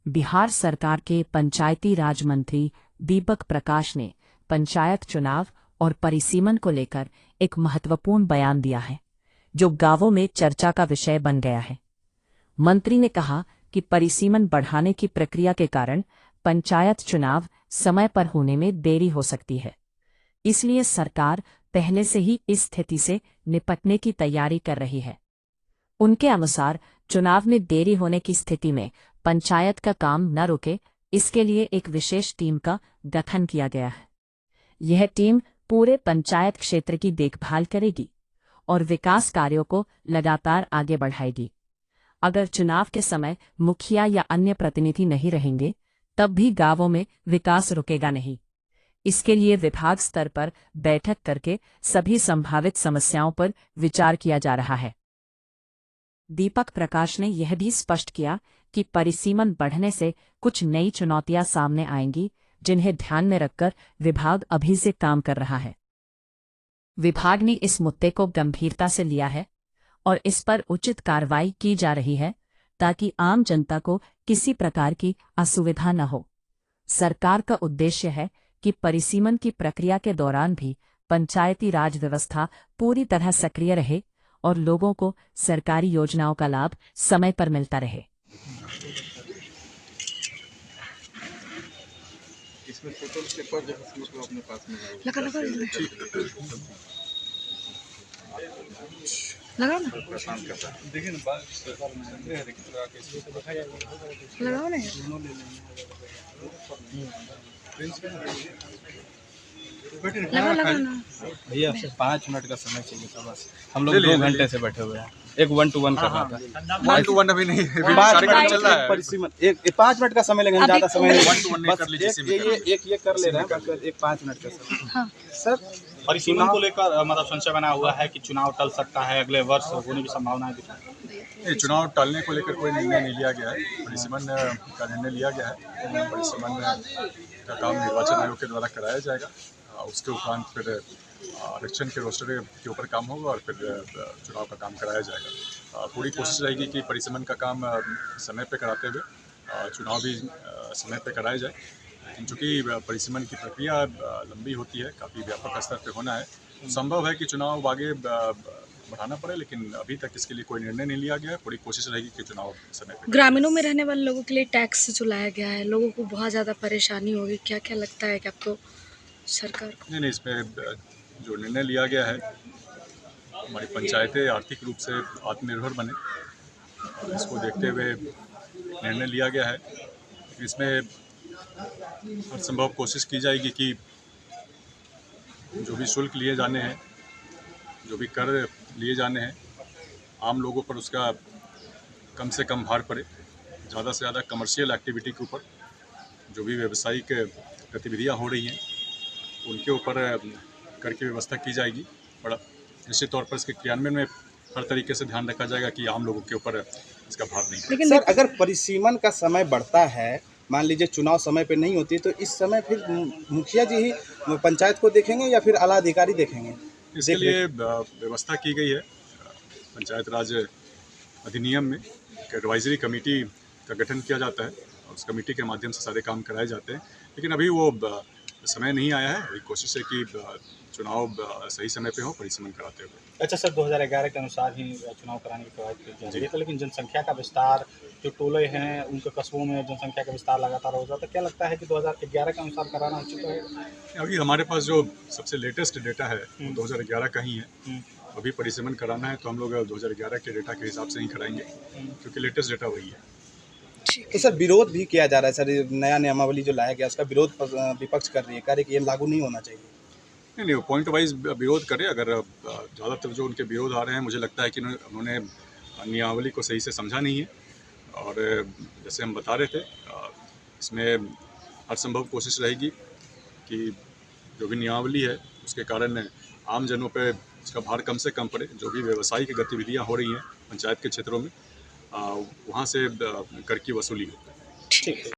बिहार सरकार के पंचायती राज मंत्री दीपक प्रकाश ने पंचायत चुनाव और परिसीमन को लेकर एक महत्वपूर्ण बयान दिया है, जो गांवों में चर्चा का विषय बन गया है। मंत्री ने कहा कि परिसीमन बढ़ाने की प्रक्रिया के कारण पंचायत चुनाव समय पर होने में देरी हो सकती है, इसलिए सरकार पहले से ही इस स्थिति से निपटने की तैयारी कर रही है। उनके अनुसार चुनाव में देरी होने की स्थिति में पंचायत का काम न रुके, इसके लिए एक विशेष टीम का गठन किया गया है। यह टीम पूरे पंचायत क्षेत्र की देखभाल करेगी और विकास कार्यों को लगातार आगे बढ़ाएगी। अगर चुनाव के समय मुखिया या अन्य प्रतिनिधि नहीं रहेंगे, तब भी गांवों में विकास रुकेगा नहीं। इसके लिए विभाग स्तर पर बैठक करके सभी संभावित समस्याओं पर विचार किया जा रहा है। दीपक प्रकाश ने यह भी स्पष्ट किया कि परिसीमन बढ़ने से कुछ नई चुनौतियां सामने आएंगी, जिन्हें ध्यान में रखकर विभाग अभी से काम कर रहा है। विभाग ने इस मुद्दे को गंभीरता से लिया है और इस पर उचित कार्रवाई की जा रही है, ताकि आम जनता को किसी प्रकार की असुविधा न हो। सरकार का उद्देश्य है कि परिसीमन की प्रक्रिया के दौरान भी पंचायती राज व्यवस्था पूरी तरह सक्रिय रहे और लोगों को सरकारी योजनाओं का लाभ समय पर मिलता रहे। इसमें टोटल पेपर जो है मतलब अपने पास में है। लगा ना, परेशान करता है। देखिए ना बात सरकार में है, लेकिन लगा के इसको दिखा जाएगा। लगाओ ना। दोनों ले लेंगे। प्रिंस का लगा ना। भैया 5 मिनट का समय चाहिए था बस। हम लोग 2 घंटे से बैठे हुए हैं। एक 1-to-1 कर रहा था। 1-to-1 अभी नहीं, अभी 5 कार्यक्रम चल रहा है। परिसीमन एक 5 मिनट का समय लगेगा, ज्यादा समय नहीं। 1-to-1 नहीं कर लीजिए, बस ये कर ले रहे हैं, बस एक 5 मिनट का समय। हाँ। सर परिसीमन को लेकर मतलब संशय बना हुआ है कि चुनाव टल सकता है, अगले वर्ष होने की संभावना है। चुनाव टालने को लेकर कोई निर्णय नहीं लिया गया है। परिसीमन का निर्णय लिया गया है। परिसीमन का काम निर्वाचन आयोग के द्वारा कराया जाएगा। उसके उपरांत फिर इलेक्शन के रोस्टर के ऊपर काम होगा और फिर चुनाव का काम कराया जाएगा। पूरी कोशिश रहेगी कि परिसीमन का काम समय पे कराते हुए चुनाव भी समय पे कराया जाए। लेकिन चूँकि परिसीमन की प्रक्रिया लंबी होती है, काफ़ी व्यापक स्तर पे होना है, संभव है कि चुनाव आगे बढ़ाना पड़े, लेकिन अभी तक इसके लिए कोई निर्णय नहीं लिया गया है। पूरी कोशिश रहेगी कि चुनाव समय पे। ग्रामीणों में रहने वाले लोगों के लिए टैक्स जो लाया गया है, लोगों को बहुत ज़्यादा परेशानी होगी। क्या क्या लगता है कि आपको सरकार को? नहीं, इसमें जो निर्णय लिया गया है, हमारी पंचायतें आर्थिक रूप से आत्मनिर्भर बने, इसको देखते हुए निर्णय लिया गया है। इसमें हर संभव कोशिश की जाएगी कि जो भी शुल्क लिए जाने हैं, जो भी कर लिए जाने हैं, आम लोगों पर उसका कम से कम भार पड़े। ज़्यादा से ज़्यादा कमर्शियल एक्टिविटी के ऊपर, जो भी व्यावसायिक गतिविधियां हो रही हैं, उनके ऊपर कर की व्यवस्था की जाएगी। बड़ा निश्चित तौर पर इसके क्रियान्वयन में हर तरीके से ध्यान रखा जाएगा कि आम लोगों के ऊपर इसका भार नहीं। लेकिन सर, अगर परिसीमन का समय बढ़ता है, मान लीजिए चुनाव समय पे नहीं होती, तो इस समय फिर मुखिया जी ही पंचायत को देखेंगे या फिर आला अधिकारी देखेंगे? इसके लिए व्यवस्था की गई है। पंचायत राज अधिनियम में एक एडवाइजरी कमेटी का गठन किया जाता है और उस कमेटी के माध्यम से सारे काम कराए जाते हैं। लेकिन अभी वो समय नहीं आया है। अभी कोशिश है कि चुनाव सही समय पे हो, परिसीमन कराते हुए। अच्छा सर, 2011 के अनुसार ही चुनाव कराने की कवायद की जा रही है, तो लेकिन जनसंख्या का विस्तार, जो टोले हैं उनके कस्बों में जनसंख्या का विस्तार लगातार हो जाता है, तो क्या लगता है कि 2011 के अनुसार कराना उचित है? अभी हमारे पास जो सबसे लेटेस्ट डेटा है वो 2011 का ही है। अभी परिसीमन कराना है तो हम लोग 2011 के डेटा के हिसाब से ही कराएंगे, क्योंकि लेटेस्ट डेटा वही है। तो सर, विरोध भी किया जा रहा है सर, नया नियमावली जो लाया गया उसका विरोध विपक्ष कर रही है, कह रही कि ये लागू नहीं होना चाहिए। नहीं, वो पॉइंट वाइज विरोध करें। अगर ज़्यादातर जो उनके विरोध आ रहे हैं, मुझे लगता है कि उन्होंने नियमावली को सही से समझा नहीं है। और जैसे हम बता रहे थे, इसमें हर संभव कोशिश रहेगी कि जो भी नियमावली है उसके कारण आम जनों पे उसका भार कम से कम पड़े। जो भी व्यावसायिक गतिविधियां हो रही हैं पंचायत के क्षेत्रों में, वहाँ से कर की वसूली हो। ठीक है।